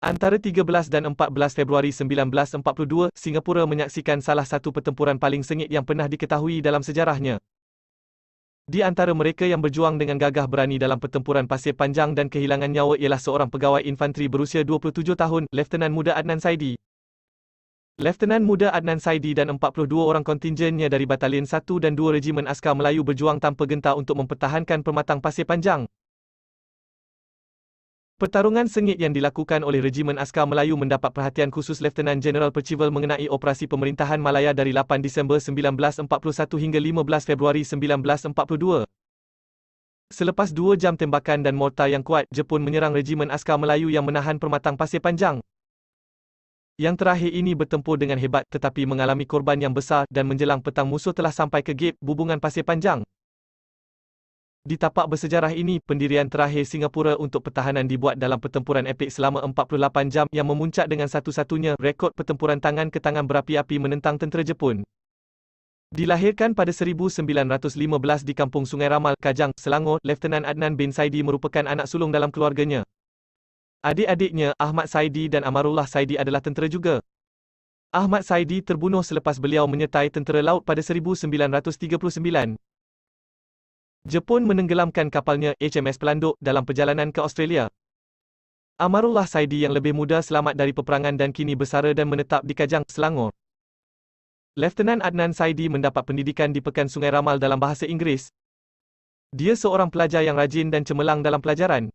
Antara 13 dan 14 Februari 1942, Singapura menyaksikan salah satu pertempuran paling sengit yang pernah diketahui dalam sejarahnya. Di antara mereka yang berjuang dengan gagah berani dalam pertempuran Pasir Panjang dan kehilangan nyawa ialah seorang pegawai infanteri berusia 27 tahun, Lieutenant Muda Adnan Saidi. Lieutenant Muda Adnan Saidi dan 42 orang kontinjennya dari Batalion 1 dan 2 Regimen Askar Melayu berjuang tanpa gentar untuk mempertahankan permatang Pasir Panjang. Pertarungan sengit yang dilakukan oleh Regimen Askar Melayu mendapat perhatian khusus Lieutenant Jeneral Percival mengenai operasi pemerintahan Malaya dari 8 Disember 1941 hingga 15 Februari 1942. Selepas 2 jam tembakan dan mortar yang kuat, Jepun menyerang Regimen Askar Melayu yang menahan permatang Pasir Panjang. Yang terakhir ini bertempur dengan hebat tetapi mengalami korban yang besar dan menjelang petang musuh telah sampai ke gate hubungan Pasir Panjang. Di tapak bersejarah ini, pendirian terakhir Singapura untuk pertahanan dibuat dalam pertempuran epik selama 48 jam yang memuncak dengan satu-satunya rekod pertempuran tangan ke tangan berapi-api menentang tentera Jepun. Dilahirkan pada 1915 di Kampung Sungai Ramal, Kajang, Selangor, Lieutenant Adnan bin Saidi merupakan anak sulung dalam keluarganya. Adik-adiknya, Ahmad Saidi dan Amarullah Saidi adalah tentera juga. Ahmad Saidi terbunuh selepas beliau menyertai tentera laut pada 1939. Jepun menenggelamkan kapalnya HMS Pelanduk dalam perjalanan ke Australia. Amarullah Saidi yang lebih muda selamat dari peperangan dan kini bersara dan menetap di Kajang, Selangor. Lieutenant Adnan Saidi mendapat pendidikan di Pekan Sungai Ramal dalam bahasa Inggeris. Dia seorang pelajar yang rajin dan cemerlang dalam pelajaran.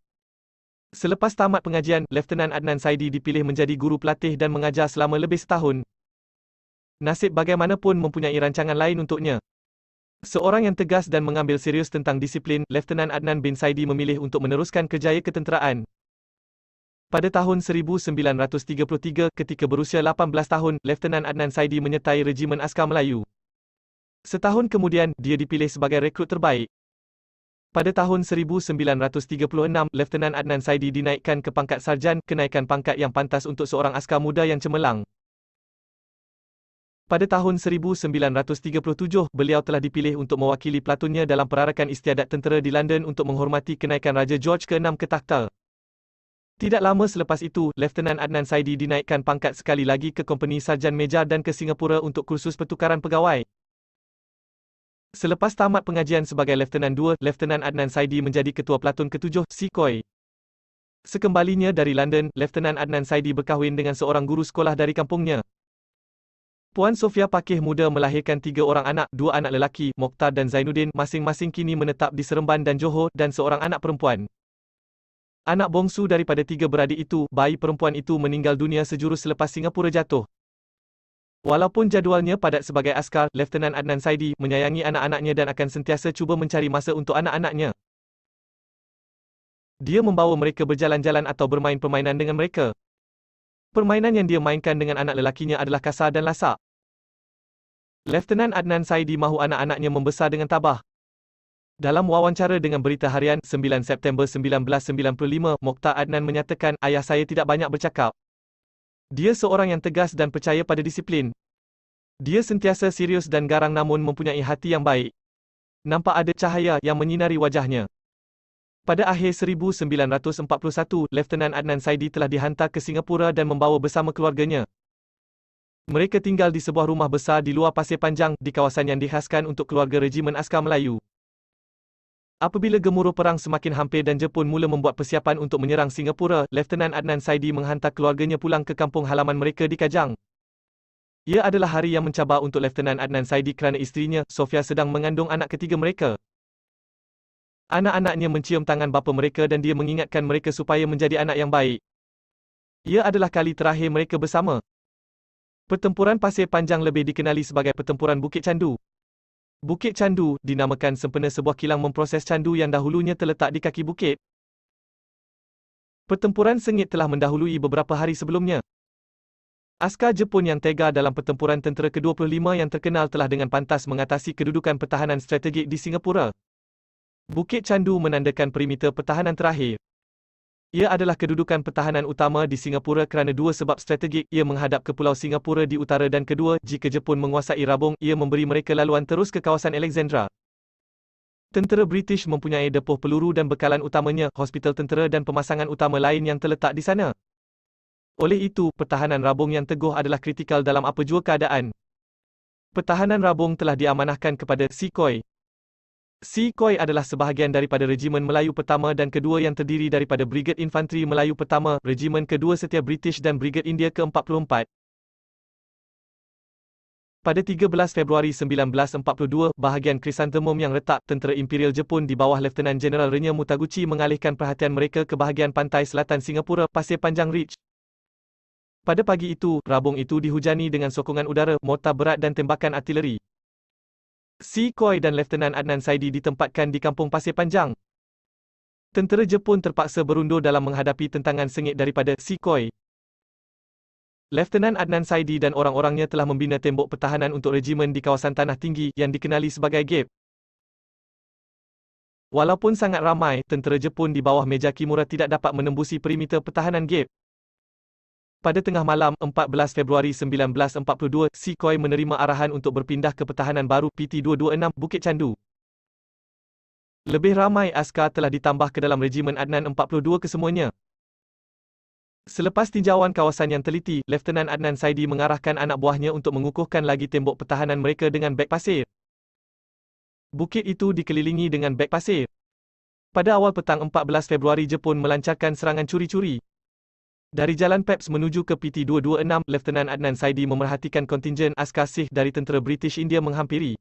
Selepas tamat pengajian, Lieutenant Adnan Saidi dipilih menjadi guru pelatih dan mengajar selama lebih setahun. Nasib bagaimanapun mempunyai rancangan lain untuknya. Seorang yang tegas dan mengambil serius tentang disiplin, Lieutenant Adnan bin Saidi memilih untuk meneruskan kerjaya ketenteraan. Pada tahun 1933, ketika berusia 18 tahun, Lieutenant Adnan Saidi menyertai Regimen Askar Melayu. Setahun kemudian, dia dipilih sebagai rekrut terbaik. Pada tahun 1936, Lieutenant Adnan Saidi dinaikkan ke pangkat sarjan, kenaikan pangkat yang pantas untuk seorang askar muda yang cemerlang. Pada tahun 1937, beliau telah dipilih untuk mewakili platunnya dalam perarakan istiadat tentera di London untuk menghormati kenaikan Raja George ke-6 ke takhta. Tidak lama selepas itu, Lieutenant Adnan Saidi dinaikkan pangkat sekali lagi ke Kompani Sarjan Meja dan ke Singapura untuk kursus pertukaran pegawai. Selepas tamat pengajian sebagai Lieutenant 2, Lieutenant Adnan Saidi menjadi Ketua Platun ke-7, Secoy. Sekembalinya dari London, Lieutenant Adnan Saidi berkahwin dengan seorang guru sekolah dari kampungnya. Puan Sofia Pakih Muda melahirkan 3 orang anak, 2 anak lelaki, Mokhtar dan Zainuddin, masing-masing kini menetap di Seremban dan Johor, dan seorang anak perempuan. Anak bongsu daripada 3 beradik itu, bayi perempuan itu meninggal dunia sejurus selepas Singapura jatuh. Walaupun jadualnya padat sebagai askar, Lieutenant Adnan Saidi menyayangi anak-anaknya dan akan sentiasa cuba mencari masa untuk anak-anaknya. Dia membawa mereka berjalan-jalan atau bermain permainan dengan mereka. Permainan yang dia mainkan dengan anak lelakinya adalah kasar dan lasak. Lieutenant Adnan Saidi mahu anak-anaknya membesar dengan tabah. Dalam wawancara dengan Berita Harian, 9 September 1995, Mokhtar Adnan menyatakan, "Ayah saya tidak banyak bercakap. Dia seorang yang tegas dan percaya pada disiplin. Dia sentiasa serius dan garang namun mempunyai hati yang baik. Nampak ada cahaya yang menyinari wajahnya." Pada akhir 1941, Lieutenant Adnan Saidi telah dihantar ke Singapura dan membawa bersama keluarganya. Mereka tinggal di sebuah rumah besar di luar Pasir Panjang, di kawasan yang dikhaskan untuk keluarga Regimen Askar Melayu. Apabila gemuruh perang semakin hampir dan Jepun mula membuat persiapan untuk menyerang Singapura, Lieutenant Adnan Saidi menghantar keluarganya pulang ke kampung halaman mereka di Kajang. Ia adalah hari yang mencabar untuk Lieutenant Adnan Saidi kerana isterinya, Sofia, sedang mengandung anak ketiga mereka. Anak-anaknya mencium tangan bapa mereka dan dia mengingatkan mereka supaya menjadi anak yang baik. Ia adalah kali terakhir mereka bersama. Pertempuran Pasir Panjang lebih dikenali sebagai Pertempuran Bukit Candu. Bukit Candu dinamakan sempena sebuah kilang memproses candu yang dahulunya terletak di kaki bukit. Pertempuran sengit telah mendahului beberapa hari sebelumnya. Askar Jepun yang tega dalam pertempuran tentera ke-25 yang terkenal telah dengan pantas mengatasi kedudukan pertahanan strategik di Singapura. Bukit Candu menandakan perimeter pertahanan terakhir. Ia adalah kedudukan pertahanan utama di Singapura kerana 2 sebab strategik. Ia menghadap ke Pulau Singapura di utara dan kedua, jika Jepun menguasai Rabung, ia memberi mereka laluan terus ke kawasan Alexandra. Tentera British mempunyai depoh peluru dan bekalan utamanya, hospital tentera dan pemasangan utama lain yang terletak di sana. Oleh itu, pertahanan rabung yang teguh adalah kritikal dalam apa jua keadaan. Pertahanan rabung telah diamanahkan kepada Sepoy. Sepoy adalah sebahagian daripada Regimen Melayu Pertama dan Kedua yang terdiri daripada Brigade Infanteri Melayu Pertama, Regimen Kedua Setia British dan Brigade India ke-44. Pada 13 Februari 1942, bahagian Chrysanthemum yang retak tentera Imperial Jepun di bawah Lieutenant General Renya Mutaguchi mengalihkan perhatian mereka ke bahagian pantai selatan Singapura, Pasir Panjang Ridge. Pada pagi itu, rabung itu dihujani dengan sokongan udara, mortar berat dan tembakan artileri. Sepoy dan Lieutenant Adnan Saidi ditempatkan di kampung Pasir Panjang. Tentera Jepun terpaksa berundur dalam menghadapi tentangan sengit daripada Sepoy. Lieutenant Adnan Saidi dan orang-orangnya telah membina tembok pertahanan untuk regimen di kawasan tanah tinggi yang dikenali sebagai Gap. Walaupun sangat ramai, tentera Jepun di bawah meja Kimura tidak dapat menembusi perimeter pertahanan Gap. Pada tengah malam, 14 Februari 1942, Sepoy menerima arahan untuk berpindah ke pertahanan baru PT-226, Bukit Candu. Lebih ramai askar telah ditambah ke dalam Regimen Adnan 42 kesemuanya. Selepas tinjauan kawasan yang teliti, Lieutenant Adnan Saidi mengarahkan anak buahnya untuk mengukuhkan lagi tembok pertahanan mereka dengan beg pasir. Bukit itu dikelilingi dengan beg pasir. Pada awal petang 14 Februari, Jepun melancarkan serangan curi-curi. Dari Jalan Peps menuju ke PT-226, Lieutenant Adnan Saidi memerhatikan kontingen askar Sikh dari tentera British India menghampiri.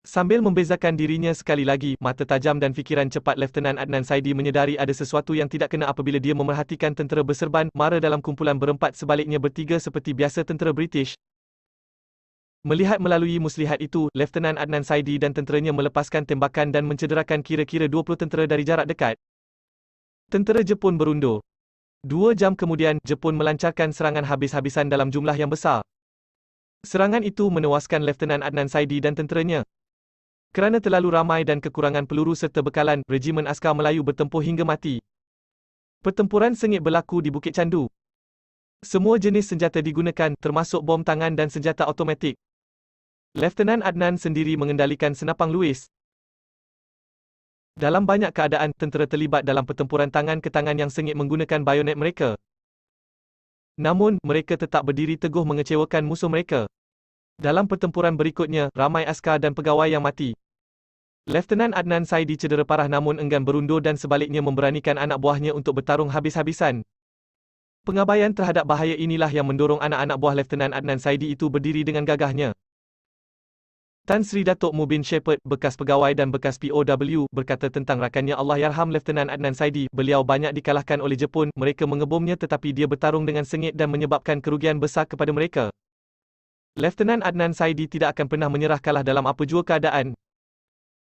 Sambil membezakan dirinya sekali lagi, mata tajam dan fikiran cepat Lieutenant Adnan Saidi menyedari ada sesuatu yang tidak kena apabila dia memerhatikan tentera berserban, mara dalam kumpulan berempat sebaliknya bertiga seperti biasa tentera British. Melihat melalui muslihat itu, Lieutenant Adnan Saidi dan tenteranya melepaskan tembakan dan mencederakan kira-kira 20 tentera dari jarak dekat. Tentera Jepun berundur. 2 jam kemudian, Jepun melancarkan serangan habis-habisan dalam jumlah yang besar. Serangan itu menewaskan Lieutenant Adnan Saidi dan tenteranya. Kerana terlalu ramai dan kekurangan peluru serta bekalan, Regimen Askar Melayu bertempuh hingga mati. Pertempuran sengit berlaku di Bukit Candu. Semua jenis senjata digunakan, termasuk bom tangan dan senjata automatik. Lieutenant Adnan sendiri mengendalikan senapang Lewis. Dalam banyak keadaan, tentera terlibat dalam pertempuran tangan ke tangan yang sengit menggunakan bayonet mereka. Namun, mereka tetap berdiri teguh mengecewakan musuh mereka. Dalam pertempuran berikutnya, ramai askar dan pegawai yang mati. Lieutenant Adnan Saidi cedera parah namun enggan berundur dan sebaliknya memberanikan anak buahnya untuk bertarung habis-habisan. Pengabaian terhadap bahaya inilah yang mendorong anak-anak buah Lieutenant Adnan Saidi itu berdiri dengan gagahnya. Tan Sri Datuk Mu bin Shepherd, bekas pegawai dan bekas POW, berkata tentang rakannya Allahyarham Lieutenant Adnan Saidi, beliau banyak dikalahkan oleh Jepun, mereka mengebomnya tetapi dia bertarung dengan sengit dan menyebabkan kerugian besar kepada mereka. Lieutenant Adnan Saidi tidak akan pernah menyerah kalah dalam apa jua keadaan.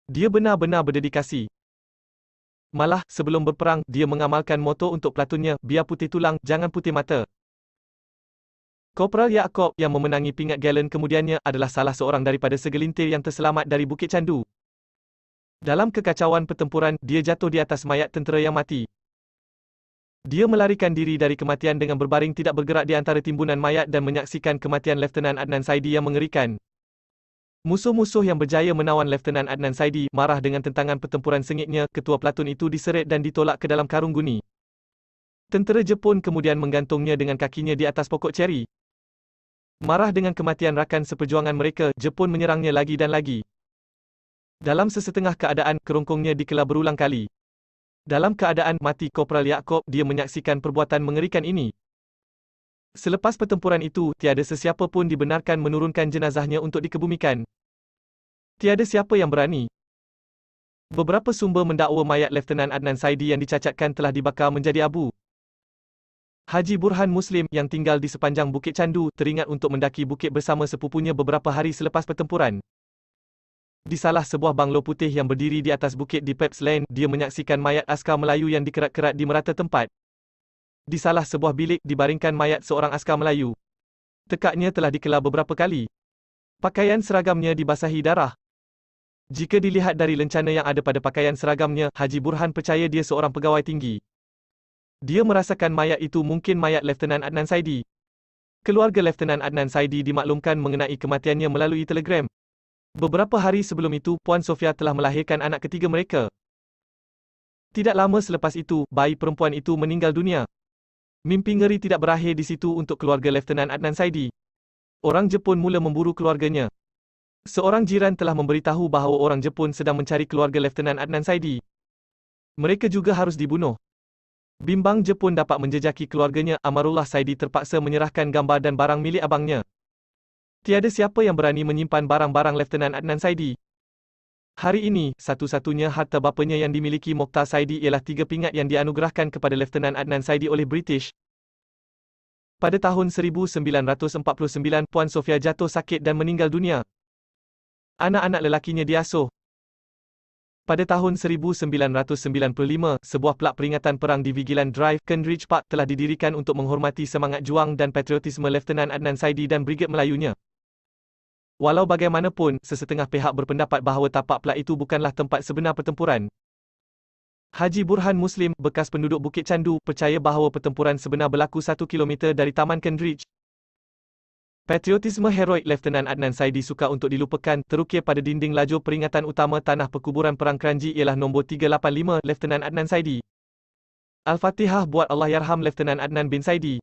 Dia benar-benar berdedikasi. Malah, sebelum berperang, dia mengamalkan moto untuk platunnya, biar putih tulang, jangan putih mata. Korporal Yaakob, yang memenangi pingat galen kemudiannya, adalah salah seorang daripada segelintir yang terselamat dari Bukit Candu. Dalam kekacauan pertempuran, dia jatuh di atas mayat tentera yang mati. Dia melarikan diri dari kematian dengan berbaring tidak bergerak di antara timbunan mayat dan menyaksikan kematian Lieutenant Adnan Saidi yang mengerikan. Musuh-musuh yang berjaya menawan Lieutenant Adnan Saidi, marah dengan tentangan pertempuran sengitnya, ketua platun itu diseret dan ditolak ke dalam karung guni. Tentera Jepun kemudian menggantungnya dengan kakinya di atas pokok ceri. Marah dengan kematian rakan seperjuangan mereka, Jepun menyerangnya lagi dan lagi. Dalam sesetengah keadaan, kerongkongnya dikelar berulang kali. Dalam keadaan mati Korporal Yaakob, dia menyaksikan perbuatan mengerikan ini. Selepas pertempuran itu, tiada sesiapa pun dibenarkan menurunkan jenazahnya untuk dikebumikan. Tiada siapa yang berani. Beberapa sumber mendakwa mayat Lieutenant Adnan Saidi yang dicacatkan telah dibakar menjadi abu. Haji Burhan Muslim, yang tinggal di sepanjang Bukit Candu, teringat untuk mendaki bukit bersama sepupunya beberapa hari selepas pertempuran. Di salah sebuah banglo putih yang berdiri di atas bukit di Peps Lane, dia menyaksikan mayat askar Melayu yang dikerat-kerat di merata tempat. Di salah sebuah bilik, dibaringkan mayat seorang askar Melayu. Tekaknya telah dikelar beberapa kali. Pakaian seragamnya dibasahi darah. Jika dilihat dari lencana yang ada pada pakaian seragamnya, Haji Burhan percaya dia seorang pegawai tinggi. Dia merasakan mayat itu mungkin mayat Lieutenant Adnan Saidi. Keluarga Lieutenant Adnan Saidi dimaklumkan mengenai kematiannya melalui telegram. Beberapa hari sebelum itu, Puan Sofia telah melahirkan anak ketiga mereka. Tidak lama selepas itu, bayi perempuan itu meninggal dunia. Mimpi ngeri tidak berakhir di situ untuk keluarga Letnan Adnan Saidi. Orang Jepun mula memburu keluarganya. Seorang jiran telah memberitahu bahawa orang Jepun sedang mencari keluarga Letnan Adnan Saidi. Mereka juga harus dibunuh. Bimbang Jepun dapat menjejaki keluarganya, Amarullah Saidi terpaksa menyerahkan gambar dan barang milik abangnya. Tiada siapa yang berani menyimpan barang-barang Letnan Adnan Saidi. Hari ini, satu-satunya harta bapanya yang dimiliki Mokhtar Saidi ialah 3 pingat yang dianugerahkan kepada Letnan Adnan Saidi oleh British. Pada tahun 1949, Puan Sofia jatuh sakit dan meninggal dunia. Anak-anak lelakinya diasuh. Pada tahun 1995, sebuah plak peringatan perang di Vigilant Drive, Kentridge Park telah didirikan untuk menghormati semangat juang dan patriotisme Letnan Adnan Saidi dan Brigade Melayunya. Walau bagaimanapun, sesetengah pihak berpendapat bahawa tapak plak itu bukanlah tempat sebenar pertempuran. Haji Burhan Muslim, bekas penduduk Bukit Candu, percaya bahawa pertempuran sebenar berlaku 1 kilometer dari Taman Kentridge. Patriotisme heroik Letnan Adnan Saidi sukar untuk dilupakan. Terukir pada dinding lajur peringatan utama Tanah Perkuburan Perang Kranji ialah nombor 385, Letnan Adnan Saidi. Al-Fatihah buat Allahyarham Letnan Adnan bin Saidi.